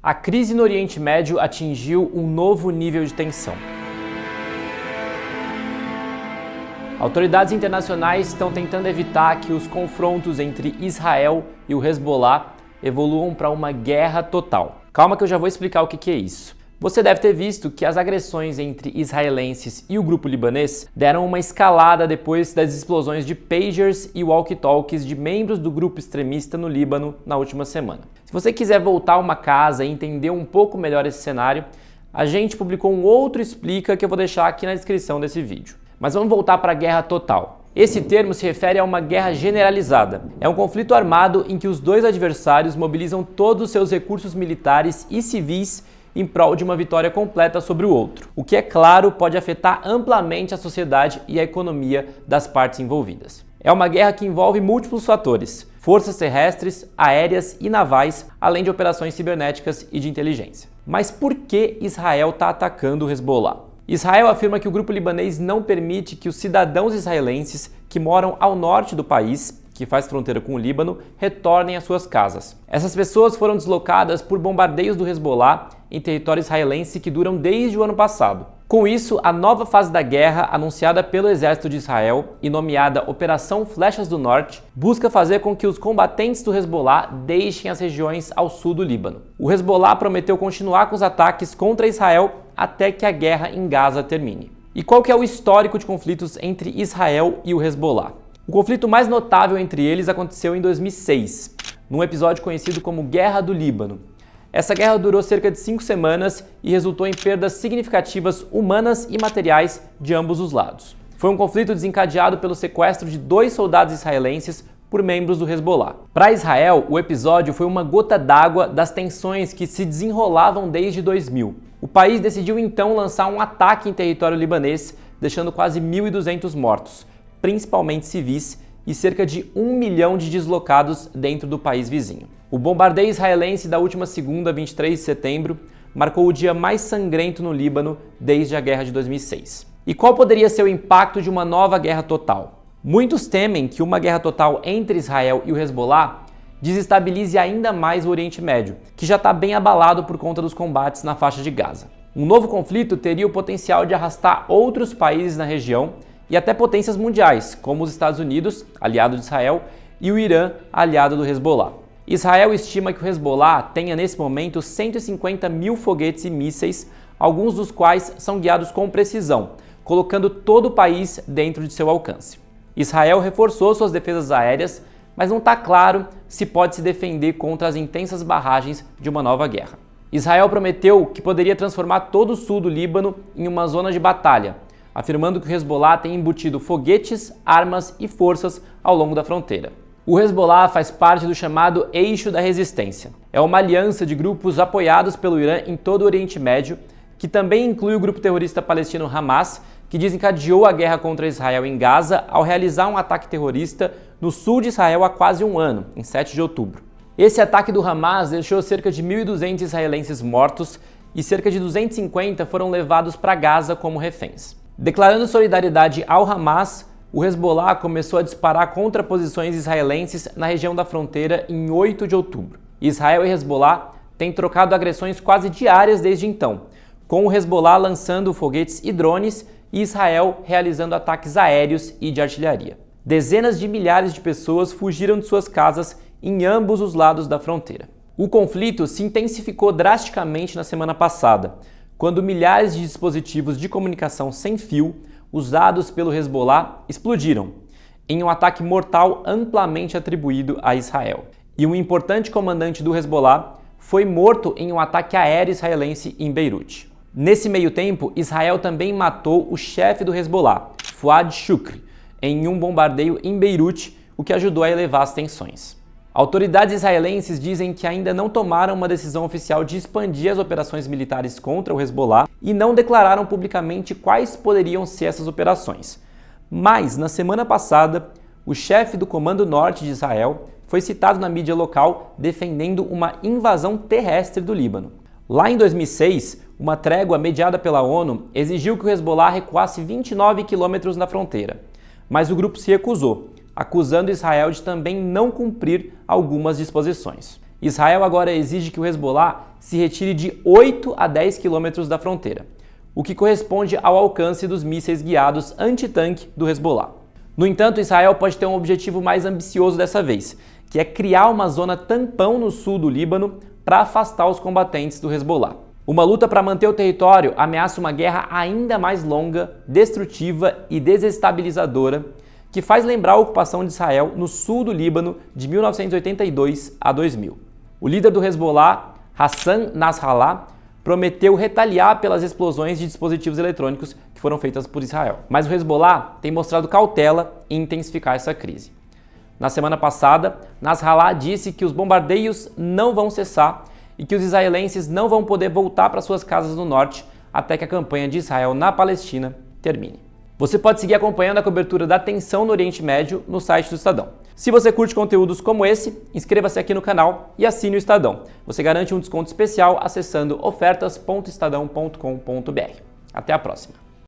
A crise no Oriente Médio atingiu um novo nível de tensão. Autoridades internacionais estão tentando evitar que os confrontos entre Israel e o Hezbollah evoluam para uma guerra total. Calma que eu já vou explicar o que é isso. Você deve ter visto que as agressões entre israelenses e o grupo libanês deram uma escalada depois das explosões de pagers e walkie-talkies de membros do grupo extremista no Líbano na última semana. Se você quiser voltar a uma casa e entender um pouco melhor esse cenário, a gente publicou um outro explica que eu vou deixar aqui na descrição desse vídeo. Mas vamos voltar para a guerra total. Esse termo se refere a uma guerra generalizada. É um conflito armado em que os dois adversários mobilizam todos os seus recursos militares e civis em prol de uma vitória completa sobre o outro, o que, é claro, pode afetar amplamente a sociedade e a economia das partes envolvidas. É uma guerra que envolve múltiplos fatores: forças terrestres, aéreas e navais, além de operações cibernéticas e de inteligência. Mas por que Israel está atacando o Hezbollah? Israel afirma que o grupo libanês não permite que os cidadãos israelenses que moram ao norte do país, que faz fronteira com o Líbano, retornem às suas casas. Essas pessoas foram deslocadas por bombardeios do Hezbollah em território israelense que duram desde o ano passado. Com isso, a nova fase da guerra, anunciada pelo exército de Israel e nomeada Operação Flechas do Norte, busca fazer com que os combatentes do Hezbollah deixem as regiões ao sul do Líbano. O Hezbollah prometeu continuar com os ataques contra Israel até que a guerra em Gaza termine. E qual que é o histórico de conflitos entre Israel e o Hezbollah? O conflito mais notável entre eles aconteceu em 2006, num episódio conhecido como Guerra do Líbano. Essa guerra durou cerca de 5 semanas e resultou em perdas significativas humanas e materiais de ambos os lados. Foi um conflito desencadeado pelo sequestro de 2 soldados israelenses por membros do Hezbollah. Para Israel, o episódio foi uma gota d'água das tensões que se desenrolavam desde 2000. O país decidiu então lançar um ataque em território libanês, deixando quase 1.200 mortos, principalmente civis, e cerca de 1 milhão de deslocados dentro do país vizinho. O bombardeio israelense da última segunda, 23 de setembro, marcou o dia mais sangrento no Líbano desde a guerra de 2006. E qual poderia ser o impacto de uma nova guerra total? Muitos temem que uma guerra total entre Israel e o Hezbollah desestabilize ainda mais o Oriente Médio, que já está bem abalado por conta dos combates na faixa de Gaza. Um novo conflito teria o potencial de arrastar outros países na região e até potências mundiais, como os Estados Unidos, aliado de Israel, e o Irã, aliado do Hezbollah. Israel estima que o Hezbollah tenha nesse momento 150 mil foguetes e mísseis, alguns dos quais são guiados com precisão, colocando todo o país dentro de seu alcance. Israel reforçou suas defesas aéreas, mas não está claro se pode se defender contra as intensas barragens de uma nova guerra. Israel prometeu que poderia transformar todo o sul do Líbano em uma zona de batalha, afirmando que o Hezbollah tem embutido foguetes, armas e forças ao longo da fronteira. O Hezbollah faz parte do chamado Eixo da Resistência. É uma aliança de grupos apoiados pelo Irã em todo o Oriente Médio, que também inclui o grupo terrorista palestino Hamas, que desencadeou a guerra contra Israel em Gaza ao realizar um ataque terrorista no sul de Israel há quase um ano, em 7 de outubro. Esse ataque do Hamas deixou cerca de 1.200 israelenses mortos e cerca de 250 foram levados para Gaza como reféns. Declarando solidariedade ao Hamas, o Hezbollah começou a disparar contra posições israelenses na região da fronteira em 8 de outubro. Israel e Hezbollah têm trocado agressões quase diárias desde então, com o Hezbollah lançando foguetes e drones e Israel realizando ataques aéreos e de artilharia. Dezenas de milhares de pessoas fugiram de suas casas em ambos os lados da fronteira. O conflito se intensificou drasticamente na semana passada, quando milhares de dispositivos de comunicação sem fio usados pelo Hezbollah explodiram, em um ataque mortal amplamente atribuído a Israel. E um importante comandante do Hezbollah foi morto em um ataque aéreo israelense em Beirute. Nesse meio tempo, Israel também matou o chefe do Hezbollah, Fouad Shukri, em um bombardeio em Beirute, o que ajudou a elevar as tensões. Autoridades israelenses dizem que ainda não tomaram uma decisão oficial de expandir as operações militares contra o Hezbollah e não declararam publicamente quais poderiam ser essas operações. Mas, na semana passada, o chefe do Comando Norte de Israel foi citado na mídia local defendendo uma invasão terrestre do Líbano. Lá em 2006, uma trégua mediada pela ONU exigiu que o Hezbollah recuasse 29 quilômetros na fronteira, mas o grupo se recusou, acusando Israel de também não cumprir algumas disposições. Israel agora exige que o Hezbollah se retire de 8 a 10 quilômetros da fronteira, o que corresponde ao alcance dos mísseis guiados antitanque do Hezbollah. No entanto, Israel pode ter um objetivo mais ambicioso dessa vez, que é criar uma zona tampão no sul do Líbano para afastar os combatentes do Hezbollah. Uma luta para manter o território ameaça uma guerra ainda mais longa, destrutiva e desestabilizadora, que faz lembrar a ocupação de Israel no sul do Líbano de 1982 a 2000. O líder do Hezbollah, Hassan Nasrallah, prometeu retaliar pelas explosões de dispositivos eletrônicos que foram feitas por Israel. Mas o Hezbollah tem mostrado cautela em intensificar essa crise. Na semana passada, Nasrallah disse que os bombardeios não vão cessar e que os israelenses não vão poder voltar para suas casas no norte até que a campanha de Israel na Palestina termine. Você pode seguir acompanhando a cobertura da tensão no Oriente Médio no site do Estadão. Se você curte conteúdos como esse, inscreva-se aqui no canal e assine o Estadão. Você garante um desconto especial acessando ofertas.estadão.com.br. Até a próxima!